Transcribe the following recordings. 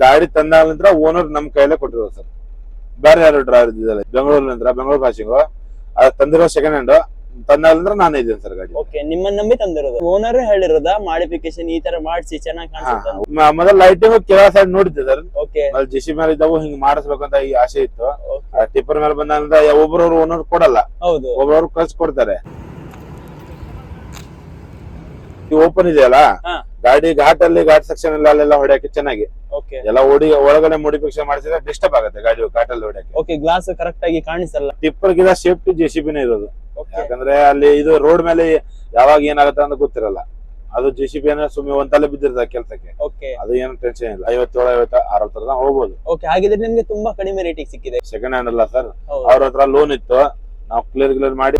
ಗಾಡಿ ತಂದ ನಂತರ ಓನರ್ ನಮ್ ಕೈಯಲ್ಲೇ ಕೊಟ್ಟಿರೋದು ಸರ್. ಬೇರೆ ಯಾರು ಡ್ರೈವರ್ ಇದ್ದಿದ್ದಲ್ಲ, ಬೆಂಗಳೂರು ಪಾಸಿಂಗ್ ಅದು ತಂದಿರೋ ಸೆಕೆಂಡ್ ಹ್ಯಾಂಡ್ ತಂದಾಗಂದ್ರೆ ನಾನೇ ಇದ್ದೇನೆ ಸರ್ ಗಾಡಿ. ಓಕೆ, ನಿಮ್ಮನ್ನ ನಂಬಿ ತಂದಿರೋದು. ಓನರ್ ಹೇಳಿರೋದಾ ಮಾಡಿಫಿಕೇಶನ್ ಈ ತರ ಮಾಡಿಸಿ ಚೆನ್ನಾಗಿ ಕಾಣಿಸುತ್ತೆ? ಮೊದಲ ಲೈಟಿಂಗ್ ಕೆಳ ಸೈಡ್ ನೋಡಿದ್ದೆ ಸರ್. ಓಕೆ, ಅಲ್ಲಿ ಜೆಸಿ ಮೇಲೆ ಇದ್ದಾವು ಹಿಂಗ್ ಮಾಡಿಸ್ಬೇಕಂತ ಈ ಆಸೆ ಇತ್ತು. ಟಿಪ್ಪರ್ ಮೇಲೆ ಬಂದಾಗ ಒಬ್ಬರವ್ರು ಓನರ್ ಕೊಡಲ್ಲ, ಹೌದು, ಒಬ್ಬರವ್ರು ಕಳ್ಸಿ ಕೊಡ್ತಾರೆ. ಓಪನ್ ಇದೆಯಲ್ಲ ಗಾಡಿ, ಘಾಟ್ ಸೆಕ್ಷನ್ ಅಲ್ಲಿ ಅಲ್ಲೆಲ್ಲ ಹೊಡೆಯಕ್ಕೆ ಚೆನ್ನಾಗಿ ಎಲ್ಲ ಒಳಗಡೆ ಮೋಡಿಫಿಕೇಶನ್ ಮಾಡಿಸಿದ್ರೆ ಡಿಸ್ಟರ್ಬ್ ಆಗುತ್ತೆ ಗಾಡಿ ಘಾಟಲ್ಲಿ ಹೊಡೆಯಕ್ಕೆ. ಓಕೆ, ಗ್ಲಾಸ್ ಕರೆಕ್ಟ್ ಆಗಿ ಕಾಣಿಸಲ್ಲ. ಟಿಪ್ಪರ್ ಗಿಡ ಸೇಫ್ಟಿ ಜೆಸಿಬಿನೇ ಇರೋದು. ಯಾಕಂದ್ರೆ ಅಲ್ಲಿ ಇದು ರೋಡ್ ಮೇಲೆ ಯಾವಾಗ ಏನಾಗುತ್ತೆ ಅಂತ ಗೊತ್ತಿರಲ್ಲ. ಅದು ಜೆಸಿಬಿ ಅಂದ್ರೆ ಸುಮ್ಮನೆ ಒಂದಲ್ಲೇ ಬಿದ್ದಿರ್ತದೆ ಕೆಲ್ಸಕ್ಕೆ. ಅದು ಏನು ಟೆನ್ಷನ್ ಇಲ್ಲ. 57-60 ಹೋಗ್ಬೋದು. ಓಕೆ, ಹಾಗಿದ್ರೆ ನಿಮ್ಗೆ ತುಂಬಾ ಕಡಿಮೆ ರೇಟಿಗೆ ಸಿಕ್ಕಿದೆ. ಸೆಕೆಂಡ್ ಹ್ಯಾಂಡ್ ಅಲ್ಲ ಸರ್, ಅವ್ರ ಹತ್ರ ಲೋನ್ ಇತ್ತು, ನಾವು ಕ್ಲಿಯರ್ ಮಾಡಿ.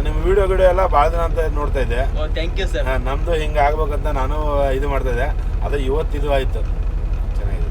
ನಿಮ್ ವಿಡಿಯೋ ಎಲ್ಲ ಬಹಳ ದಿನ ಅಂತ ನೋಡ್ತಾ ಇದ್ದೆ. Thank you sir. ನಮ್ದು ಹಿಂಗ ಆಗ್ಬೇಕಂತ ನಾನು ಇದು ಮಾಡ್ತಾ ಇದ್ದೆ. ಅದು ಇವತ್ತಿದು ಆಯ್ತು, ಚೆನ್ನಾಗಿದೆ.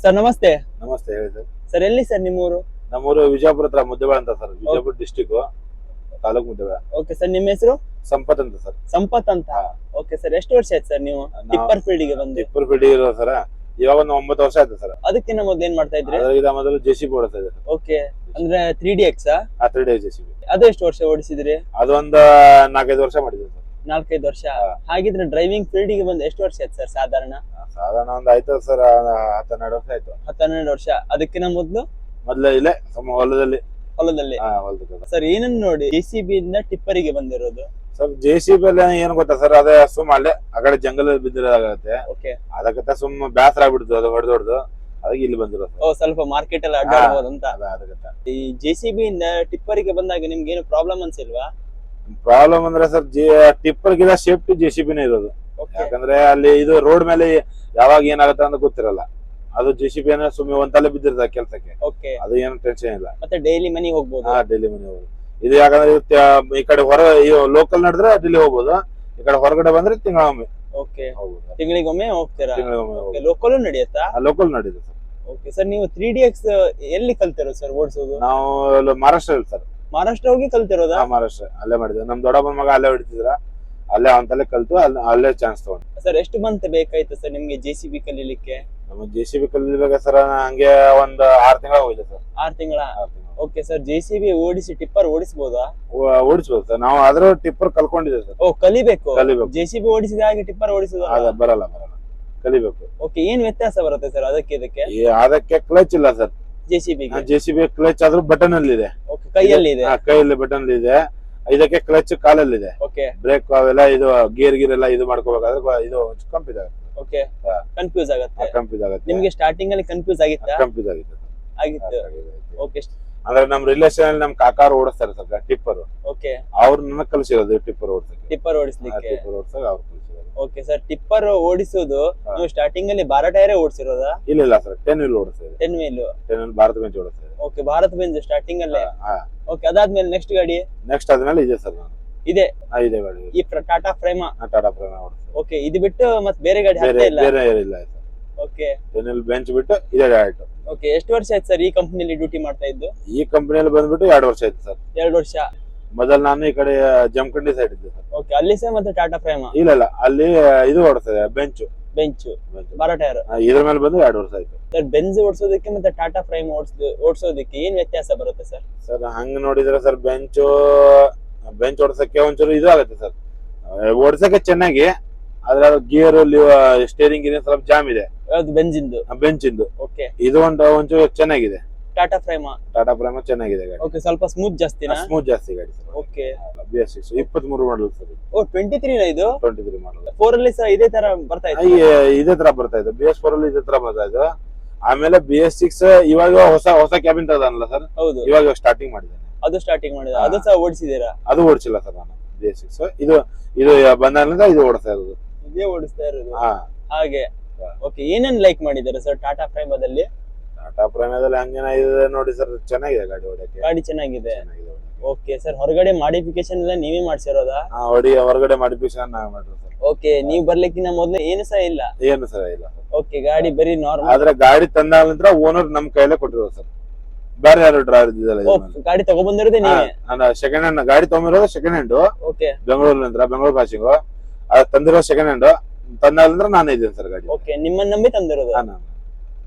ಸರ್ ನಮಸ್ತೆ. ನಮಸ್ತೆ, ಹೇಳಿ ಸರ್. ಸರ್ ಎಲ್ಲಿ ಸರ್ ನಿಮ್ಮೂರು? ನಮ್ಮೂರು ವಿಜಯಪುರ ಹತ್ರ ಮುದ್ದೇಬೇಳ ಅಂತ sir. Vijayapura district, taluk Muddebihal. Okay sir, ನಿಮ್ಮ ಹೆಸರು? ಸಂಪತ್ ಅಂತ ಸರ್. ಸಂಪತ್ ಅಂತ. ಓಕೆ ಸರ್, ಎಷ್ಟು ವರ್ಷ ಆಯ್ತು ಸರ್ ನೀವು ಟಿಪ್ಪರ್ ಫೀಲ್ಡ್ ಗೆ ಬಂದು? ಟಿಪ್ಪರ್ ಫೀಲ್ಡ್ ಇರೋ ಸರ್ ಇವಾಗ ಒಂದು 9 ವರ್ಷ ಆಯ್ತು ಸರ್. ಅದಕ್ಕಿಂತ ಮೊದಲು ಏನ್ ಮಾಡ್ತಾ ಇದ್ರಿ? ಮೊದಲು ಜೆಸಿಬಿ ಓಡಿಸ್ತಾ ಇದ್ದೆ. ಓಕೆ, ಅಂದ್ರೆ 3DX? 3D JCB. ಅದು ಎಷ್ಟು ವರ್ಷ ಓಡಿಸಿದ್ರಿ? ಅದೊಂದು 4-5 ವರ್ಷ ಮಾಡಿದ್ವಿ ಸರ್. 4-5 ವರ್ಷ. ಹಾಗಿದ್ರೆ ಡ್ರೈವಿಂಗ್ ಫೀಲ್ಡ್ ಗೆ ಬಂದು ಎಷ್ಟು ವರ್ಷ ಆಯ್ತು ಸರ್ ಸಾಧಾರಣ? ಒಂದು ಆಯ್ತು ಸರ್, 10-12 ವರ್ಷ ಆಯ್ತು. 10-12 ವರ್ಷ. ಅದಕ್ಕಿಂತ ಮೊದಲು ಇಲ್ಲೇ ಹೊಲದಲ್ಲಿ. ಸರ್ ಏನನ್ನ ನೋಡಿ ಜೆಸಿಬಿ ಇಂದ ಟಿಪ್ಪರಿಗೆ ಬಂದಿರೋದು? ಸರ್ ಜೆಸಿಬಿ ಅಲ್ಲಿ ಏನ್ ಗೊತ್ತಾ ಸರ್, ಅದೇ ಸುಮ್ಮ ಅಲ್ಲೇ ಆ ಕಡೆ ಜಂಗಲ್ ಬಿದ್ದಿರೋದಾಗತ್ತೆ. ಅದಕ್ಕೆ ಸುಮ್ಮ ಬೇಸರ ಆಗ್ಬಿಡ್ತು ಅದು ಹೊಡೆದೊಡ್ದು, ಅದಕ್ಕೆ ಇಲ್ಲಿ ಬಂದಿರೋದು. ಸ್ವಲ್ಪ ಮಾರ್ಕೆಟ್ ಎಲ್ಲ ಅಡ್ಡಾಡಬಹುದು ಅಂತ. ಈ ಜೆಸಿಬಿ ಇಂದ ಟಿಪ್ಪರಿಗೆ ಬಂದಾಗ ನಿಮ್ಗೆ ಏನು ಪ್ರಾಬ್ಲಮ್ ಅನ್ಸಿಲ್ವಾ? ಪ್ರಾಬ್ಲಮ್ ಅಂದ್ರೆ ಸರ್, ಟಿಪ್ಪರ್ ಗಿಡ ಸೇಫ್ಟಿ ಜೆಸಿಬಿನೇ ಇರೋದು. ಯಾಕಂದ್ರೆ ಅಲ್ಲಿ ಇದು ರೋಡ್ ಮೇಲೆ ಯಾವಾಗ ಏನಾಗುತ್ತೆ ಅಂತ ಗೊತ್ತಿರಲ್ಲ. ಅದು ಜೆಸಿಬಿ ಅಂದ್ರೆ ಸುಮ್ಮನೆ ಒಂದಲ್ಲೇ ಬಿದ್ದಿರ್ತದೆ ಕೆಲ್ಸಕ್ಕೆ. ಅದು ಏನು ಟೆನ್ಷನ್ ಇಲ್ಲ. ಮತ್ತೆ ಡೈಲಿ ಮನೆಗೆ ಹೋಗ್ಬೋದು. ಡೈಲಿ ಮನೆಗೆ ಹೋಗ್ಬೋದು. ಇದು ಯಾಕಂದ್ರೆ ಈ ಕಡೆ ಲೋಕಲ್ ನಡೆದ್ರೆ ಡೆಲ್ಲಿ ಹೋಗ್ಬೋದು, ಈ ಕಡೆ ಹೊರಗಡೆ ಬಂದ್ರೆ ತಿಂಗಳಿಗೊಮ್ಮೆ. ತಿಂಗಳಿಗೊಮ್ಮೆ ಹೋಗ್ತೀರಾ? ಲೋಕಲ್ ನಡೆಯುತ್ತಾ? ಲೋಕಲ್ ನಡೆಯುತ್ತೆ ಸರ್. ಓಕೆ ಸರ್, ನೀವು 3DX ಎಲ್ಲಿ ಕಲ್ತಿರೋದು ಸರ್ ಓಡಿಸೋದು? ನಾವು ಮಹಾರಾಷ್ಟ್ರ ಸರ್. ಮಹಾರಾಷ್ಟ್ರ ಹೋಗಿ ಕಲ್ತಿರೋದಾ? ಮಹಾರಾಷ್ಟ್ರ ಅಲ್ಲೇ ಮಾಡಿದ್ವಿ. ನಮ್ ದೊಡ್ಡಪ್ಪನ ಮಗ ಅಲ್ಲೇ ಹೊಡಿತಿದ್ರ, ಅಲ್ಲೇ ಅವನಲ್ಲೇ ಕಲ್ತು ಅಲ್ಲೇ ಚಾನ್ಸ್ ತಗೊಂಡು. ಸರ್ ಎಷ್ಟು ಮಂತ್ ಬೇಕಾಯ್ತು ಸರ್ ನಿಮ್ಗೆ ಜೆಸಿಬಿ ಕಲೀಲಿಕ್ಕೆ? ನಮಗೆ ಜೆಸಿಬಿ ಕಲಿಬೇಕು ಸರ್, ಹಂಗೆ ಒಂದ್ 6 ತಿಂಗಳ ಹೋಗಿದೆ ಸರ್. 6 ತಿಂಗಳ. ಓಕೆ ಸರ್, ಜೆಸಿಬಿ ಓಡಿಸಿ ಟಿಪ್ಪರ್ ಓಡಿಸಬಹುದಾ? ಓಡಿಸಬಹುದು ಸರ್. ನಾವು ಆದ್ರೂ ಟಿಪ್ಪರ್ ಕಲ್ಕೊಂಡಿದ್ದೇವೆ ಸರ್. ಕಲಿಬೇಕು. ಜೆಸಿಬಿ ಓಡಿಸಿದ ಹಾಗೆ ಟಿಪ್ಪರ್ ಓಡಿಸೋದು ಬರಲ್ಲ, ಕಲಿಬೇಕು. ಓಕೆ, ಏನ್ ವ್ಯತ್ಯಾಸ ಬರುತ್ತೆ ಸರ್ ಅದಕ್ಕೆ ಇದಕ್ಕೆ? ಅದಕ್ಕೆ ಕ್ಲಚ್ ಇಲ್ಲ ಸರ್ ಜೆಸಿಬಿ ಕ್ಲಚ್ ಆದ್ರೂ ಬಟನ್ ಅಲ್ಲಿ ಇದೆ. ಕೈಯಲ್ಲಿ ಇದೆ? ಕೈಯಲ್ಲಿ ಬಟನ್ ಇದೆ. ಇದಕ್ಕೆ ಕ್ಲಚ್ ಕಾಲಲ್ಲಿ ಇದೆ. ಬ್ರೇಕ್ ಅವೆಲ್ಲ ಇದು ಗೇರ್ ಎಲ್ಲ ಇದು ಮಾಡ್ಕೋಬೇಕಾದ್ರೆ ಇದು ಕನ್ಫ್ಯೂಸ್ ಆಗುತ್ತೆ. ಕನ್ಫ್ಯೂಸ್ ಆಗುತ್ತೆ. ನಿಮ್ಗೆ ಸ್ಟಾರ್ಟಿಂಗ್ ಅಲ್ಲಿ ಕನ್ಫ್ಯೂಸ್ ಆಗಿತ್ತಾ? ಕನ್ಫ್ಯೂಸ್ ಆಗಿತ್ತು. ಓಕೆ, ಅಂದ್ರೆ ನಮ್ ರಿಲೇಷನ್ ಅಲ್ಲಿ ನಮ್ ಕಾಕಾರ ಓಡಿಸ್ತಾರೆ ಸರ್ ಟಿಪ್ಪರ್. ಅವ್ರು ನನಗೆ ಕಲಿಸಿರೋದು ಟಿಪ್ಪರ್ ಓಡಿಸಕ್ಕೆ. ಟಿಪ್ಪರ್ ಓಡಿಸ್ಲಿಕ್ಕೆ ಅವ್ರು ಕಲಿಸಿರೋದು. ಓಕೆ ಸರ್, ಟಿಪ್ಪರ್ ಓಡಿಸೋದು ನೀವು ಸ್ಟಾರ್ಟಿಂಗ್ ಅಲ್ಲಿ ಬಾರ ಟೈರೇ ಓಡಿಸಿರೋದಾ? ಇಲ್ಲ ಸರ್, 10 ವೀಲ್ ಓಡಿಸ್ತಾರೆ. 10 ವೀಲ್ ಭಾರತ ಬೆಂಚ್ ಓಡಿಸ್ತಾರೆ. ಓಕೆ, ಭಾರತ ಬೆಂಚ್ ಸ್ಟಾರ್ಟಿಂಗ್ ಅಲ್ಲೇ. ಓಕೆ, ಅದಾದ್ಮೇಲೆ ನೆಕ್ಸ್ಟ್ ಗಾಡಿ? ನೆಕ್ಸ್ಟ್ ಆದ್ಮೇಲೆ ಇದೆ ಸರ್. ಇದೆ ಗಾಡಿ. ಈ ಟಾಟಾ ಫ್ರೇಮ್ ಓಡಿಸ್ತಾರೆ. ಓಕೆ, ಇದು ಬಿಟ್ಟು ಮತ್ತೆ ಬೇರೆ ಗಾಡಿ ಇಲ್ಲ? ಬೇರೆ ಇಲ್ಲ ಸರ್. ಓಕೆ, 10 ವೀಲ್ ಬೆಂಚ್ ಬಿಟ್ಟು ಇದೆ ಡೈರೆಕ್ಟ್. ಓಕೆ, ಎಷ್ಟು ವರ್ಷ ಆಯ್ತು ಸರ್ ಈ ಕಂಪನಿಯಲ್ಲಿ ಡ್ಯೂಟಿ ಮಾಡ್ತಾ ಇದ್ದು? ಈ ಕಂಪನಿಯಲ್ಲಿ ಬಂದ್ಬಿಟ್ಟು 2 ವರ್ಷ ಆಯ್ತು ಸರ್. 2 ವರ್ಷ. ಮೊದಲು ನಾನು ಈ ಕಡೆ ಜಮಖಂಡಿ ಸೈಡ್ ಇದ್ದೆ ಸರ್. ಓಕೆ, ಅಲ್ಲಿ ಸಹ ಮತ್ತೆ ಟಾಟಾ ಫ್ರೇಮ್? ಇಲ್ಲ, ಅಲ್ಲಿ ಇದು ಓಡಿಸ್ತದೆ ಬೆಂಚ್ ಬಾರ ಟೈರ್. ಇದ್ರ ಮೇಲೆ ಬಂದು 2 ವರ್ಷ ಆಯ್ತು ಸರ್. ಬೆಂಜ್ ಓಡಿಸೋದಕ್ಕೆ ಮತ್ತೆ ಟಾಟಾ ಫ್ರೇಮ್ ಓಡಿಸೋದಕ್ಕೆ ಏನ್ ವ್ಯತ್ಯಾಸ ಬರುತ್ತೆ ಸರ್? ಸರ್ ಹಂಗ ನೋಡಿದ್ರೆ ಸರ್, ಬೆಂಚ್ ಓಡಿಸಕ್ಕೆ ಒಂಚೂರು ಇದು ಆಗುತ್ತೆ ಸರ್, ಓಡಿಸಕ್ಕೆ ಚೆನ್ನಾಗಿ. ಆದ್ರೆ ಗೇರ್ ಸ್ಟೇರಿಂಗ್ ಸ್ವಲ್ಪ ಜಾಮ್ ಇದೆ ಬೆಂಚಿಂದು. ಇದು ಒಂಚೂರು ಚೆನ್ನಾಗಿದೆ. ಟಾಟಾ ಪ್ರೈಮಾ ಚೆನ್ನಾಗಿದೆ ಗಾಡಿ. ಓಕೆ, ಸ್ವಲ್ಪ ಸ್ಮೂತ್ ಜಾಸ್ತಿನಾ? ಸ್ಮೂತ್ ಜಾಸ್ತಿ ಗಾಡಿ sir. Okay, BS6 23 model sir. ಓ 23 ನ ಇದು? 23 ಮಾಡಲ್. 4 ಅಲ್ಲಿ ಸಹ ಇದೇ ತರ ಬರ್ತಾ ಇದೆ? ಇದೇ ತರ ಬರ್ತಾ ಇದೆ. BS4 ಅಲ್ಲಿ ಇದೇ ತರ ಬರ್ತಾ ಇದೆ. ಆಮೇಲೆ BS6 ಇವಾಗ ಹೊಸ ಕ್ಯಾಬಿನ್ ತಗದಲ್ಲ ಸರ್. ಹೌದು, ಇವಾಗ ಸ್ಟಾರ್ಟಿಂಗ್ ಮಾಡಿದ್ದಾನೆ. ಅದು ಸ್ಟಾರ್ಟಿಂಗ್ ಮಾಡಿದ, ಅದು ಸಹ ಓಡಿಸಿದೀರಾ? ಅದು ಓಡಿಸಿಲ್ಲ ಸರ್ ನಾನು. BS6 ಇದು ಬಂದಾಗಿಂದ ಇದು ಓಡಿಸ್ತಾ ಇರೋದು. ಇದೇ ಓಡಿಸ್ತಾ ಇರೋದು. ಹಾ, ಹಾಗೆ. ಓಕೆ, ಏನೇನ್ ಲೈಕ್ ಮಾಡಿದ್ದಾರೆ ಸರ್ ಟಾಟಾ ಪ್ರೈಮಾದಲ್ಲಿ? ಟಾಟಾ ಪ್ರೈಮದಲ್ಲಿ ಹಂಗೇನ ಇದೆ ನೋಡಿ ಸರ್, ಚೆನ್ನಾಗಿದೆ ಗಾಡಿ ಹೊಡಕ್ಕೆ. ಗಾಡಿ ಚೆನ್ನಾಗಿದೆ. ಓಕೆ ಸರ್, ಹೊರಗಡೆ ಮಾಡಿಫಿಕೇಶನ್ ಎಲ್ಲ ನೀವೇ ಮಾಡ್ಸಿರೋದಾ? ಹೊರಗಡೆ ಮಾಡಿಫಿಕೇಶನ್ ನಾವೇ ಮಾಡಿರೋದು ಸರ್. ಓಕೆ, ನೀವ್ ಬರ್ಲಿಕ್ಕಿಂತ ಮೊದ್ಲು ಏನು ಸಹ ಇಲ್ಲ? ಏನು ಸರ್ ಇಲ್ಲ. ಓಕೆ, ಗಾಡಿ ಬರೀ ನಾರ್ಮಲ್. ಆದ್ರೆ ಗಾಡಿ ತಂದ ನಂತರ ಓನರ್ ನಮ್ ಕೈಲೇ ಕೊಟ್ಟಿರೋದು ಸರ್. ಬೇರೆ ಯಾರು ಡ್ರೈವರ್ ಇದ್ದಿದ್ದಲ್ಲ. ಗಾಡಿ ತಗೊಂಡ್ಬಂದಿರೋದೇ ನೀವೇ? ನಾನು ಸೆಕೆಂಡ್ ಹ್ಯಾಂಡ್ ಗಾಡಿ ತಗೊಂಡಿರೋದು second hand. Okay, Bengaluru passing ತಂದಿರೋ ಸೆಕೆಂಡ್ ಹ್ಯಾಂಡ್. ತಂದಾಗಿಂದ ನಾನೇ ಇದ್ದೇನೆ ಸರ್ ಗಾಡಿ. ಓಕೆ, ನಿಮ್ಮನ್ನ ನಂಬಿ ತಂದಿರೋದು?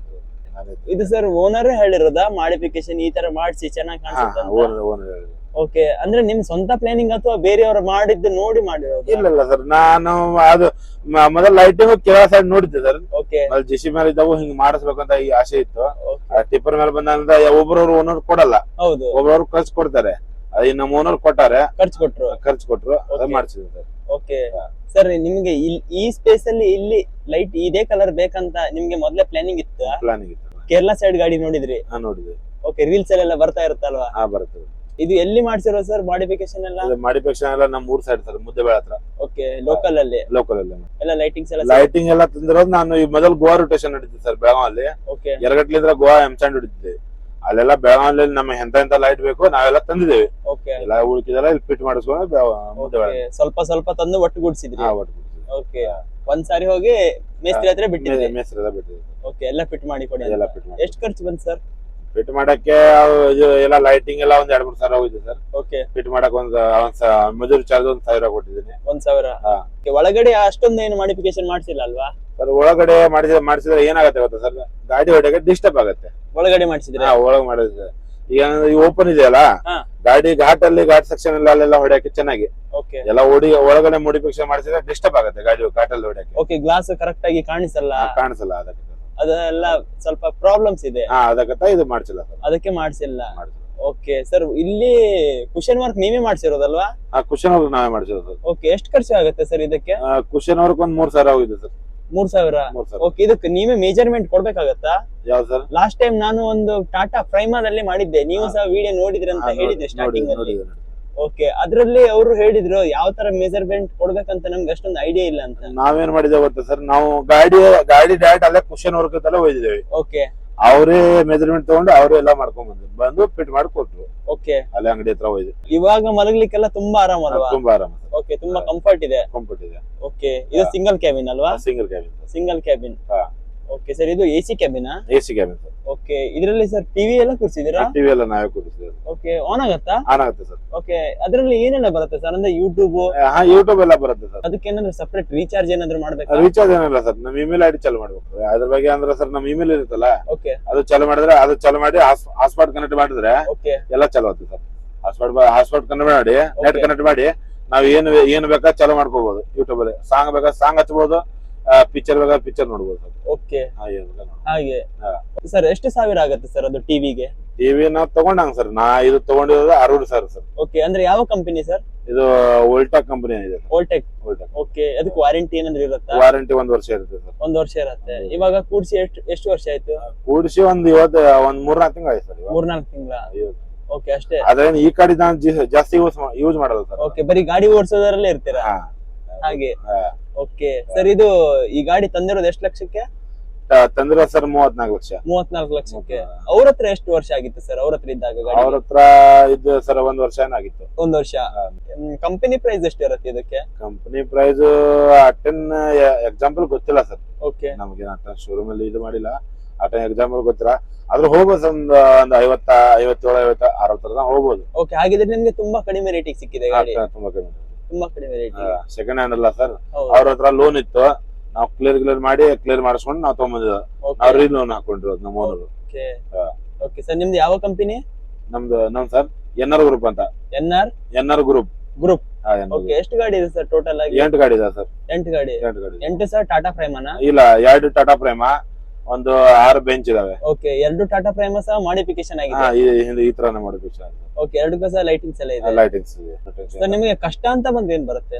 ಇದು ಸರ್ ಓನರ್ ಹೇಳಿರೋದಾ ಮಾಡಿಫಿಕೇಶನ್ ಈ ತರ ಮಾಡಿಸಿ ಚೆನ್ನಾಗಿ ಕಾಣಿಸುತ್ತೆ ಅಂತ? ಓಕೆ, ಅಂದ್ರೆ ನಿಮ್ ಸ್ವಂತ ಪ್ಲಾನಿಂಗ್ ಅಥವಾ ಬೇರೆಯವರು ಮಾಡಿದ್ದು ನೋಡಿ ಮಾಡಿರೋದು? ಇಲ್ಲ ಸರ್, ನಾನು ಅದು ಮೊದಲ ಲೈಟಿಂಗ್ ಕೆಳ ಸೈಡ್ ನೋಡಿದ್ದೆ ಸರ್. ಓಕೆ, JCB ಮೇಲೆ ಇದ್ದಾವು ಹಿಂಗ್ ಮಾಡಿಸ್ಬೇಕಂತ ಈ ಆಸೆ ಇತ್ತು. ಟಿಪ್ಪರ್ ಮೇಲೆ ಬಂದ ಒಬ್ಬರವ್ರು ಓನರ್ ಕೊಡಲ್ಲ. ಹೌದು, ಒಬ್ಬರವ್ರು ಖರ್ಚು ಕೊಡ್ತಾರೆ. ಅದು ನಮ್ಮ ಓನರ್ ಕೊಟ್ಟಾರೆ, ಖರ್ಚು ಕೊಟ್ರು ಅದ ಮಾಡ್ಸಿದ್ರು ಸರ್. ಓಕೆ ಸರ್, ನಿಮ್ಗೆ ಈ ಸ್ಪೇಸ್ ಅಲ್ಲಿ ಇಲ್ಲಿ ಲೈಟ್ ಇದೇ ಕಲರ್ ಬೇಕಂತ ನಿಮ್ಗೆ ಮೊದಲೇ ಪ್ಲಾನಿಂಗ್ ಇತ್ತು? ಪ್ಲಾನಿಂಗ್ ಇತ್ತು. ಕೇರಳ ಸೈಡ್ ಗಾಡಿ ನೋಡಿದ್ರಿ? ನೋಡಿದ್ವಿ. ಓಕೆ, ರೀಲ್ಸ್ ಎಲ್ಲ ಬರ್ತಾ ಇರುತ್ತಲ್ವಾ? ಬರ್ತದೆ. ಇದು ಎಲ್ಲಿ ಮಾಡ್ಸಿರೋ ಸರ್ ಮಾಡಿಫಿಕೇಶನ್ ಎಲ್ಲ? ಮಾಡಿಫಿಕೇಶನ್ ಎಲ್ಲ ನಮ್ಮ ಊರ್ ಸೈಡ್ ಸರ್, ಮುದ್ದೆಬೇಳೆ ಹತ್ರ. ಓಕೆ, ಲೋಕಲ್ ಅಲ್ಲಿ ಎಲ್ಲ ಲೈಟಿಂಗ್ಸ್ ಎಲ್ಲ? ಲೈಟಿಂಗ್ ಎಲ್ಲ ತಂದಿರೋದು ನಾನು. ಈ ಮೊದಲು ಗೋವಾ ರೊಟೇಷನ್ ನಡೀತಿದ್ದೆ ಸರ್ ಬೆಳಗಾವಲ್ಲಿ. ಓಕೆ, ಎರಗಟ್ಲಿಂದ ಗೋವಾ ಎಂಸಾಂಡ್ ಹೊಡಿತಿದ್ದೆ. ಅಲ್ಲೆಲ್ಲ ಬೆಳಗಾವಲ್ಲಿ ನಮಗೆ ಎಂತ ಲೈಟ್ ಬೇಕು ನಾವೆಲ್ಲ ತಂದಿದ್ದೇವೆ. ಓಕೆ, ಎಲ್ಲ ಉಳ್ಕಿದೆಲ್ಲ ಇಲ್ಲಿ ಫಿಟ್ ಮಾಡಿಸ್ಕೊಂಡು ಸ್ವಲ್ಪ ತಂದು ಒಟ್ಟುಗೂಡಿಸಿದ್ರಿ? ಓಕೆ, ಒಂದ್ಸಾರಿ ಹೋಗಿ ಮೇಸ್ತ್ರಿ ಹತ್ರ ಬಿಟ್ಟಿದ್ದೆ? ಓಕೆ, ಎಲ್ಲ ಫಿಟ್ ಮಾಡಿ ಕೊಡಿ. ಎಷ್ಟು ಖರ್ಚು ಬಂತು ಸರ್ ಫಿಟ್ ಮಾಡಕ್ಕೆ? ಎಲ್ಲ ಲೈಟಿಂಗ್ ಎಲ್ಲ ಒಂದ್ 2-3 ಸಾವಿರ ಹೋಗಿದೆ ಸರ್. ಓಕೆ, ಫಿಟ್ ಮಾಡಕ್ ಮಜೂರಿ ಚಾರ್ಜ್ 1,000 ಕೊಟ್ಟಿದ್ದೀನಿ. 1,000? ಒಳಗಡೆ ಅಷ್ಟೊಂದು ಏನು ಮಾಡಿಫಿಕೇಶನ್ ಮಾಡ್ಸಿಲ್ಲ ಅಲ್ವಾ ಸರ್? ಒಳಗಡೆ ಮಾಡಿಸಿದ್ರೆ ಏನಾಗುತ್ತೆ ಗೊತ್ತಾ ಸರ್, ಗಾಡಿ ಹೊಡೆಯಕ್ಕೆ ಡಿಸ್ಟರ್ಬ್ ಆಗುತ್ತೆ. ಒಳಗಡೆ ಮಾಡಿಸಿದ್ರೆ? ಒಳಗೆ ಮಾಡಿದ್ರೆ ಈಗ ಓಪನ್ ಇದೆಯಲ್ಲ ಗಾಡಿ, ಘಾಟ್ ಸೆಕ್ಷನ್ ಅಲ್ಲಿ ಅಲ್ಲೆಲ್ಲ ಹೊಡೆಯಕ್ಕೆ ಚೆನ್ನಾಗಿ ಎಲ್ಲ ಒಳಗಡೆ ಮಾಡಿಫಿಕೇಶನ್ ಮಾಡಿಸಿದ್ರೆ ಡಿಸ್ಟರ್ಬ್ ಆಗುತ್ತೆ ಗಾಡಿ ಘಾಟಲ್ಲಿ ಹೊಡೆಯಕ್ಕೆ. ಓಕೆ, ಗ್ಲಾಸ್ ಕರೆಕ್ಟ್ ಆಗಿ ಕಾಣಿಸಲ್ಲ? ಅದಕ್ಕೆ ಅದೆಲ್ಲ ಸ್ವಲ್ಪ ಪ್ರಾಬ್ಲಮ್ಸ್ ಇದೆ. ಅದಕ್ಕೆ ಇದು ಮಾಡ್ಸಿಲ್ಲ ಸರ್. ಅದಕ್ಕೆ ಮಾಡ್ಸಿಲ್ಲ. ಓಕೆ ಸರ್, ಇಲ್ಲಿ ಕುಶನ್ ವರ್ಕ್ ನೀವೇ ಮಾಡ್ಸಿರೋದಲ್ವಾ? ಕುಶನ್ ವರ್ಕ್ ನಾವೇ ಮಾಡ್ಸಿರೋದು. ಓಕೆ, ಎಷ್ಟು ಖರ್ಚು ಆಗುತ್ತೆ ಸರ್ ಇದಕ್ಕೆ? ಕುಶನ್ ವರ್ಕ್ ಒಂದ್ 3,000 ಹೋಗಿದೆ ಸರ್. 3,000? ಓಕೆ, ಇದಕ್ಕೆ ನೀವೇ ಮೆಜರ್ಮೆಂಟ್ ಕೊಡ್ಬೇಕಾಗತ್ತಾ? ಯಾವ ಸರ್? ಲಾಸ್ಟ್ ಟೈಮ್ ನಾನು ಒಂದು ಟಾಟಾ ಪ್ರೈಮಾದಲ್ಲಿ ಮಾಡಿದ್ದೆ, ನೀವು ಸಹ ವಿಡಿಯೋ ನೋಡಿದ್ರಿ ಅಂತ ಹೇಳಿದ್ದೆ ಸ್ಟಾರ್ಟಿಂಗ್ ಅಲ್ಲಿ. ಓಕೆ, ಅದ್ರಲ್ಲಿ ಅವರು ಹೇಳಿದ್ರು ಯಾವ ತರ ಮೆಜರ್ಮೆಂಟ್ ಕೊಡ್ಬೇಕಂತ ನಮ್ಗೆ ಅಷ್ಟೊಂದು ಐಡಿಯಾ ಇಲ್ಲ ಅಂತ. ನಾವೇನ್ ಮಾಡಿದ್ದೇವೆ ಗೊತ್ತಾ ಸರ್, ನಾವು ಗಾಡಿ ಡೈರೆಕ್ಟ್ ಅಲ್ಲೇ ಕುಶನ್ ವರ್ಕ್ ತಲೆ ಹೋಗಿದ್ದೇವೆ. ಓಕೆ, ಅವರೇ ಮೆಜರ್ಮೆಂಟ್ ತಗೊಂಡು ಅವರೇ ಎಲ್ಲ ಮಾಡ್ಕೊಂಡ್ ಬಂದು ಫಿಟ್ ಮಾಡಿ ಕೊಟ್ರು. ಓಕೆ, ಅಲ್ಲೇ ಅಂಗಡಿ ಹತ್ರ ಹೋಯ್ತು. ಇವಾಗ ಮಲಗ್ಲಿಕ್ಕೆಲ್ಲ ತುಂಬಾ ಆರಾಮ ಅಲ್ವಾ? ತುಂಬಾ ಆರಾಮ. ಓಕೆ, ತುಂಬಾ ಕಂಫರ್ಟ್ ಇದೆ. ಓಕೆ, ಇದು ಸಿಂಗಲ್ ಕ್ಯಾಬಿನ್ ಅಲ್ವಾ? Single cabin. ಓಕೆ ಸರ್, ಇದು AC cabin? AC cabin sir. Okay, ಇದರಲ್ಲಿ ಸರ್ ಟಿವಿ ಎಲ್ಲ ಕೂರಿಸಿದೀರಾ? ಟಿವಿ ಎಲ್ಲ ನಾವೇ ಕೂರಿಸಿದ್ದೇವೆ. ಓಕೆ, ಆನ್ ಆಗುತ್ತಾ? ಆನ್ ಆಗುತ್ತೆ ಸರ್. ಓಕೆ, ಅದರಲ್ಲಿ ಏನೆಲ್ಲ ಬರುತ್ತೆ ಸರ್? ಅಂದ್ರೆ ಯೂಟ್ಯೂಬ್ ಎಲ್ಲ ಬರುತ್ತೆ ಸರ್. ಅದಕ್ಕೆ ಏನಾದ್ರು ಸಪರೇಟ್ ರೀಚಾರ್ಜ್ ಏನಾದ್ರು ಮಾಡ್ಬೇಕಾ? ರೀಚಾರ್ಜ್ ಏನಿಲ್ಲ ಸರ್, ನಮ್ಮ ಇಮೇಲ್ ID ಚಾಲು ಮಾಡ್ಬೇಕು. ಅದ್ರ ಬಗ್ಗೆ ಅಂದ್ರೆ ಸರ್ ನಮ್ಮ ಇಮೇಲ್ ಇರುತ್ತಲ್ಲ, ಓಕೆ, ಅದು ಚಾಲು ಮಾಡಿದ್ರೆ ಅದು ಚಾಲು ಮಾಡಿ ಹಾಟ್ಸ್ಪಾಟ್ ಕನೆಕ್ಟ್ ಮಾಡಿದ್ರೆ ಓಕೆ ಎಲ್ಲ ಚಾಲು ಆಗುತ್ತೆ ಸರ್. ಹಾಟ್ಸ್ಪಾಟ್ ಕನೆಕ್ಟ್ ಮಾಡಿ ನೆಟ್ ಕನೆಕ್ಟ್ ಮಾಡಿ ನಾವ್ ಏನು ಬೇಕಾ ಚಾಲು ಮಾಡ್ಕೋಬಹುದು. ಯೂಟ್ಯೂಬ್ ಅಲ್ಲಿ ಸಾಂಗ್ ಬೇಕಾ ಸಾಂಗ್ ಹಚ್ಬಹುದು, ಪಿಕ್ಚರ್ ಬೇಕಾ ಪಿಕ್ಚರ್ ನೋಡ್ಬೋದು ಸರ್. ಓಕೆ, ಹಾಗೆ ಸರ್. ಎಷ್ಟು ಸಾವಿರ ಆಗುತ್ತೆ ಸರ್ ಅದು ಟಿವಿಗೆ? ಟಿವಿ ನಾವು ತಗೊಂಡಂಗ ಸರ್, ಇದು ತಗೊಂಡಿರೋದು 60,000 ಸರ್. ಓಕೆ, ಅಂದ್ರೆ ಯಾವ ಕಂಪನಿ ಸರ್? ಇದು ವೋಲ್ಟಾಕ್ ಕಂಪನಿ ಇದೆ. ವೋಲ್ಟೆಕ್. ಓಕೆ, ಅದಕ್ಕೆ ವಾರಂಟಿ ಏನಾದ್ರು ಇರುತ್ತಾ? ವಾರಂಟಿ 1 ವರ್ಷ ಇರುತ್ತೆ ಸರ್. 1 ವರ್ಷ ಇರುತ್ತೆ. ಇವಾಗ ಕೂಡಿಸಿ ಎಷ್ಟು ವರ್ಷ ಆಯ್ತು? ಕೂಡಿಸಿ ಒಂದ್ 3-4 ತಿಂಗಳು ಆಯ್ತು ಸರ್. 3-4 ತಿಂಗಳ? ಓಕೆ, ಅಷ್ಟೇ. ಅದೇನು ಈ ಗಾಡಿ ನಾನು ಜಾಸ್ತಿ ಯೂಸ್ ಮಾಡಲ್ಲ ಸರ್. ಓಕೆ, ಬರೀ ಗಾಡಿ ಓಡಿಸೋದ್ರಲ್ಲೇ ಇರ್ತೀರಾ? ಹಾಗೆ. ಓಕೆ ಸರ್, ಇದು ಈ ಗಾಡಿ ತಂದಿರೋದು ಎಷ್ಟು ಲಕ್ಷಕ್ಕೆ? ತಂದಿರೋ ಸರ್ 34 ಲಕ್ಷ. 34 ಲಕ್ಷಕ್ಕೆ. ಅವ್ರ ಹತ್ರ ಎಷ್ಟು ವರ್ಷ ಆಗಿತ್ತು ಸರ್ ಅವ್ರ ಹತ್ರ ಇದ್ದಾಗ? ಅವ್ರ ಹತ್ರ ಇದ್ದು ಸರ್ 1 ವರ್ಷ ಏನಾಗಿತ್ತು. 1 ವರ್ಷ. ಕಂಪನಿ ಪ್ರೈಸ್ ಎಷ್ಟು ಇರುತ್ತೆ ಇದಕ್ಕೆ? ಕಂಪನಿ ಪ್ರೈಸ್ 10 ಎಕ್ಸಾಂಪಲ್ ಗೊತ್ತಿಲ್ಲ ಸರ್. ಓಕೆ, ನಮ್ಗೆ ಶೋರೂಮ್ ಅಲ್ಲಿ ಇದು ಮಾಡಿಲ್ಲ, ಎಕ್ಸಾಂಪಲ್ ಗೊತ್ತಿಲ್ಲ. ಆದ್ರೂ ಹೋಗ್ಬೋದು ಒಂದು 50, 57, 50, 60 ಹೋಗ್ಬೋದು. ಓಕೆ, ಹಾಗಿದ್ರೆ ನಿಮ್ಗೆ ತುಂಬಾ ಕಡಿಮೆ ರೇಟಿಗೆ ಸಿಕ್ಕಿದೆ ಗಾಡಿ? ತುಂಬಾ ಕಡಿಮೆ ರೇಟ್. ಸೆಕೆಂಡ್ ಹ್ಯಾಂಡ್ ಅಲ್ಲ ಸರ್, ಅವ್ರ ಹತ್ರ ಲೋನ್ ಇತ್ತು, ನಾವು ಕ್ಲಿಯರ್ ಮಾಡಿಸ್ಕೊಂಡು ನಾವು ತಗೊಂಡ್ಬಂದಿದ್ವಿ. ನಾವು ರೀ ಲೋನ್ ಹಾಕೊಂಡಿರೋದು ನಮ್ಮ ಓನರ್. ಓಕೆ ಸರ್, ನಿಮ್ದು ಯಾವ ಕಂಪನಿ? ನಮ್ ಸರ್ NR ಗ್ರೂಪ್ ಅಂತ. NR group. ಓಕೆ, ಎಷ್ಟು ಗಾಡಿ ಇದೆ ಸರ್ ಟೋಟಲ್ ಆಗಿ? 8 ಗಾಡಿ ಇದೆ ಸರ್. 8 ಗಾಡಿ. 8 ಸರ್ ಟಾಟಾ ಪ್ರೈಮಾನ? ಇಲ್ಲ, 2 ಟಾಟಾ ಪ್ರೈಮಾ, ಒಂದು 6 ಬೆಂಚ್ ಇದಾವೆ. ಓಕೆ, 2 ಟಾಟಾ ಪ್ರೈಮ ಸಹ ಮಾಡಿಫಿಕೇಶನ್ ಆಗಿದೆ. ಈ ತರಾನೇ ಮಾಡಿಫಿಕೇಶನ್. ಓಕೆ, 2 ಸಹ ಲೈಟಿಂಗ್ಸ್ ಎಲ್ಲ ಇದೆ. ಲೈಟಿಂಗ್ಸ್ ಇದೆ. ಸರ್ ನಿಮಗೆ ಕಷ್ಟ ಅಂತ ಬಂದ್ರೆ ಏನ್ ಬರುತ್ತೆ?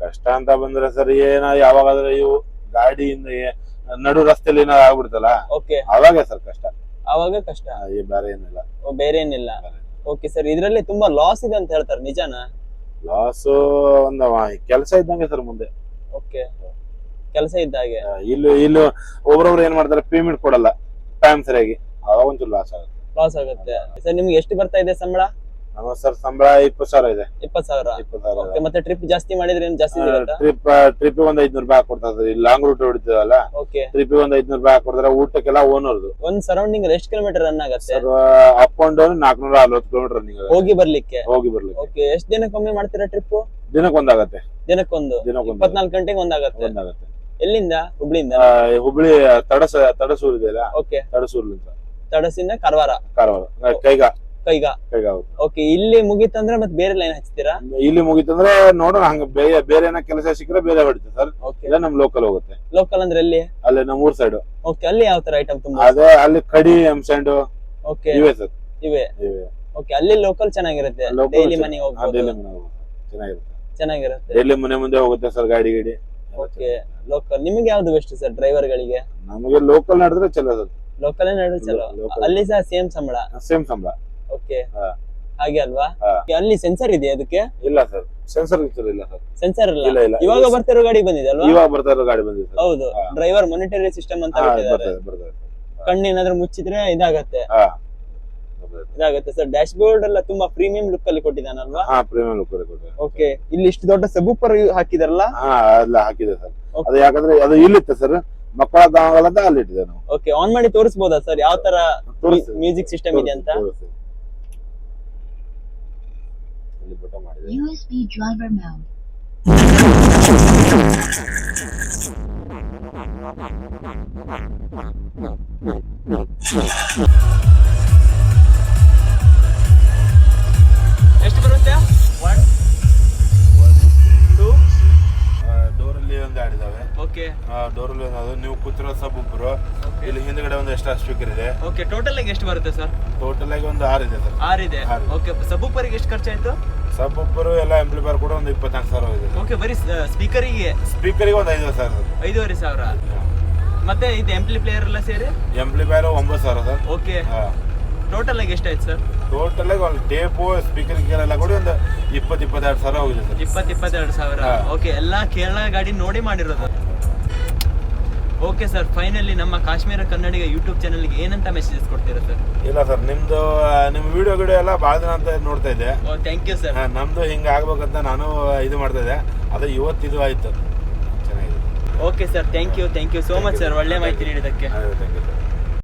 ಕಷ್ಟ ಅಂತ ಬಂದ್ರೆ ಸರ್ ಯಾವಾಗಾದ್ರೆ ಇವು ಗಾಡಿಯಿಂದ ನಡು ರಸ್ತೆಯಲ್ಲಿ ಏನಾದ್ರು ಆಗ್ಬಿಡ್ತಲ್ಲ, ಓಕೆ, ಅವಾಗ ಸರ್ ಕಷ್ಟ. ಅವಾಗ ಕಷ್ಟ, ಬೇರೆ ಏನಿಲ್ಲ. ಬೇರೆ ಏನಿಲ್ಲ. ಓಕೆ ಸರ್, ಇದ್ರಲ್ಲಿ ತುಂಬಾ ಲಾಸ್ ಇದೆ ಅಂತ ಹೇಳ್ತಾರೆ, ನಿಜಾನಾ? ಲಾಸ್ ಒಂದು ಕೆಲಸ ಇದ್ದಂಗೆ ಸರ್ ಮುಂದೆ. ಓಕೆ, ಕೆಲಸ ಇದ್ದಾಗೆ. ಇಲ್ಲಿ ಒಬ್ರೊಬ್ರು ಏನ್ ಮಾಡ್ತಾರೆ, ಪೇಮೆಂಟ್ ಕೊಡಲ್ಲ ಟೈಮ್ ಸರಿಯಾಗಿ, ಅವಾಗ ಒಂಚೂರು ಲಾಸ್ ಆಗುತ್ತೆ. ಸರ್ ನಿಮ್ಗೆ ಎಷ್ಟು ಬರ್ತಾ ಇದೆ ಸಂಬಳ? ನಮ್ಮ ಸರ್ ಸಂಬಳ 20,000 ಇದೆ. 20,000. ಓಕೆ, ಮತ್ತೆ ಟ್ರಿಪ್ ಜಾಸ್ತಿ ಮಾಡಿದ್ರೆ ಏನು ಜಾಸ್ತಿ ಸಿಗುತ್ತಾ? ಟ್ರಿಪ್ ಒಂದು 500 ರೂಪಾಯಿ ಹಾಕೊಡ್ತಾರೆ. ಲಾಂಗ್ ರೂಟ್ ಹೊಡಿತೀವಲ್ಲ, ಓಕೆ, ಟ್ರಿಪ್ ಒಂದು 500 ರೂಪಾಯಿ ಹಾಕೊಡ್ತಾರೆ. ಊಟಕ್ಕೆಲ್ಲ ಓನರ್ದು. ಒಂದ್ ಸರೌಂಡಿಂಗ್ ಎಷ್ಟು ಕಿಲೋಮೀಟರ್ ರನ್ ಆಗುತ್ತೆ? Up and down 440 kilometre running ಹೋಗಿ ಬರ್ಲಿಕ್ಕೆ. ಓಕೆ, ಎಷ್ಟು ದಿನಕ್ಕೊಮ್ಮೆ ಮಾಡ್ತೀರಾ ಟ್ರಿಪ್? ದಿನಕ್ಕೊಂದಾಗತ್ತೆ. 24 ಗಂಟೆಗೆ ಒಂದಾಗತ್ತೆ. ಎಲ್ಲಿಂದ? ಹುಬ್ಳಿ ತಡಸೂರು ಇದೆಯಲ್ಲ, ಓಕೆ, ತಡಸೂರ್ಲಿಂದ. ತಡಸಿಂದ ಕಾರವಾರ ಕೈಗ. ಓಕೆ, ಇಲ್ಲಿ ಮುಗಿತಂದ್ರೆ ಮತ್ತೆ ಬೇರೆ ಲೈನ್ ಹಚ್ತೀರಾ? ಇಲ್ಲಿ ಮುಗಿತಂದ್ರೆ ನೋಡೋಣ, ಹಂಗ ಬೇರೆ ಏನೋ ಕೆಲಸ ಸಿಕ್ಕರೆ ಬೇರೆ ಹೊಡಿತೆ ಸರ್. ಇಲ್ಲ ನಮ್ ಲೋಕಲ್ ಹೋಗುತ್ತೆ. ಲೋಕಲ್ ಅಂದ್ರೆ ಎಲ್ಲಿ? ಅಲ್ಲಿ ನಮ್ಮ ಊರ್ ಸೈಡ್. ಓಕೆ, ಅಲ್ಲಿ ಯಾವ ತರ ಐಟಮ್ ತುಂಬಾ? ಅದೇ ಅಲ್ಲಿ ಕಡಿ, ಎಂಸೆಂಡ್ ಓಕೆ ಇವೆ ಸರ್. ಇವೆ. ಓಕೆ, ಅಲ್ಲಿ ಲೋಕಲ್ ಚೆನ್ನಾಗಿರುತ್ತೆ. ಡೈಲಿ ಮನೆಗೆ ಹೋಗ್ಬೋದು. ಚೆನ್ನಾಗಿರುತ್ತೆ. ಡೈಲಿ ಮನೆ ಮುಂದೆ ಹೋಗುತ್ತೆ ಸರ್ ಗಾಡಿ. Okay, local. ನಿಮಗೆ ಯಾವ್ದು ಬೆಸ್ಟ್ ಸರ್ ಡ್ರೈವರ್ ಗಳಿಗೆ? ನಮಗೆ ಲೋಕಲ್ ನಡೆದ್ರೆ ಚಲೋ ಸರ್. ಲೋಕಲ್ ನಡೆದ್ರೆ ಚಲೋ. ಅಲ್ಲಿ ಸಹ ಸೇಮ್ ಸಂಬಳ? ಸೇಮ್ ಸಂಬಳ. ಓಕೆ, ಹಾಗೆ ಅಲ್ವಾ? ಅಲ್ಲಿ ಸೆನ್ಸರ್ ಇದೆ ಅದಕ್ಕೆ? ಇಲ್ಲ ಸರ್, ಸೆನ್ಸರ್ ಇಲ್ಲ ಸರ್. ಸೆನ್ಸರ್ ಇಲ್ಲ. ಇವಾಗ ಬರ್ತಿರೋ ಗಾಡಿ ಬಂದಿದೆ ಅಲ್ವಾ? ಇವಾಗ ಬರ್ತಾ ಇರೋ ಗಾಡಿ ಬಂದಿದೆ. ಹೌದು, ಡ್ರೈವರ್ ಮಾನಿಟರಿ ಸಿಸ್ಟಮ್ ಅಂತ ಬಿಟ್ಟಿದ್ದಾರೆ. ಕಣ್ಣೇನಾದ್ರೂ ಮುಚ್ಚಿದ್ರೆ ಇದಾಗತ್ತೆ. ಸರ್ ಡ್ಯಾಶ್ ಬೋರ್ಡ್ ಎಲ್ಲ ತುಂಬಾ ಪ್ರೀಮಿಯಂ ಲುಕ್ ಅಲ್ಲಿ ಕೊಟ್ಟಿದ್ದಾನಲ್ವಾ? ಪ್ರೀಮಿಯಂ ಲುಕ್ ಅಲ್ಲಿ ಕೊಟ್ಟಿದ್ದಾರೆ. ಓಕೆ, ಇಲ್ಲಿ ಇಷ್ಟು ದೊಡ್ಡ ಸಬೂಫರ್ ಹಾಕಿದಾರಲ್ಲ? ಎಲ್ಲ ಹಾಕಿದೆ ಸರ್. ಅದು ಯಾಕಂದ್ರೆ ಅದು ಇಲ್ಲಿತ್ತು ಸರ್, ಮಕ್ಕಳ ಗಾಂಗಲಂತ ಅಲ್ಲಿ ಇಟ್ಟಿದೆ ನಾವು. ಓಕೆ, ಆನ್ ಮಾಡಿ ತೋರಿಸಬಹುದಾ ಸರ್ ಯಾವ ತರ ಮ್ಯೂಸಿಕ್ ಸಿಸ್ಟಮ್ ಇದೆ ಅಂತ? USB driver mount. ಎಷ್ಟು ಬರುತ್ತೆ? 1 2 ಡೋರಲ್ಲಿ ಒಂದು ಆಡಿದಾವೆ. ಓಕೆ, ಡೋರಲ್ಲಿ ಒಂದು ನೀವು ಕೂತಿರೋ ಸಬ್ ಒಬ್ರು. ಇಲ್ಲಿ ಹಿಂದ್ಗಡೆ ಒಂದು ಎಕ್ಸ್ಟ್ರಾ ಸ್ಪೀಕರ್ ಇದೆ. ಓಕೆ, ಟೋಟಲ್ ಆಗಿ ಎಷ್ಟು ಬರುತ್ತೆ ಸರ್? ಟೋಟಲ್ ಆಗಿ ಒಂದು 6 ಇದೆ ಸರ್. 6 ಇದೆ. ಓಕೆ, ಸಬೂಫರ್ ಗೆ ಎಷ್ಟು ಖರ್ಚಾಯ್ತು? ಸಬ್ ಒಬ್ಬರು ಎಲ್ಲ ಎಂಪ್ಲಿಫೈರ್ ಕೂಡ ಒಂದು 24,000 ಇದೆ. ಓಕೆ, ಬರೀ ಸ್ಪೀಕರಿಗೆ ಒಂದು 5,000. 5,500. ಮತ್ತೆ ಇದು ಎಂಪ್ಲಿಫೈಯರ್ ಎಲ್ಲ ಸೇರಿ? Amplifier 9,000 sir. ಓಕೆ, ಟೋಟಲ್ ಆಗಿ ಎಷ್ಟಾಯ್ತು ಸರ್? ಟೋಟಲ್ ಆಗಿ ಒಂದು ಟೇಪು ಸ್ಪೀಕರ್ ಎಲ್ಲ ಕೂಡ ಒಂದು 20-22,000 ಹೋಗಿದೆ ಸರ್. 22,000. ಓಕೆ, ಎಲ್ಲಾ ಕೇರಳ ಗಾಡಿ ನೋಡಿ ಮಾಡಿರೋದು. ಓಕೆ ಸರ್, ಫೈನಲಿ ನಮ್ಮ ಕಾಶ್ಮೀರ ಕನ್ನಡಿಗ ಯೂಟ್ಯೂಬ್ ಚಾನಲ್ಗೆ ಏನಂತ ಮೆಸೇಜಸ್ ಕೊಡ್ತೀರಾ ಸರ್? ಇಲ್ಲ ಸರ್, ನಿಮ್ಮ ವಿಡಿಯೋ ಎಲ್ಲ ಭಾಳ ದಿನ ಅಂತ ನೋಡ್ತಾ ಇದ್ದೆ. Thank you sir. ನಮ್ದು ಹಿಂಗೆ ಆಗ್ಬೇಕಂತ ನಾನು ಇದು ಮಾಡ್ತಾ ಇದ್ದೆ. ಅದು ಇವತ್ತು ಆಯ್ತು. ಚೆನ್ನಾಗಿದೆ. Okay sir, thank you so much sir, ಒಳ್ಳೆ ಮಾಹಿತಿ ನೀಡಿದ್ದಕ್ಕೆ. Thank you sir.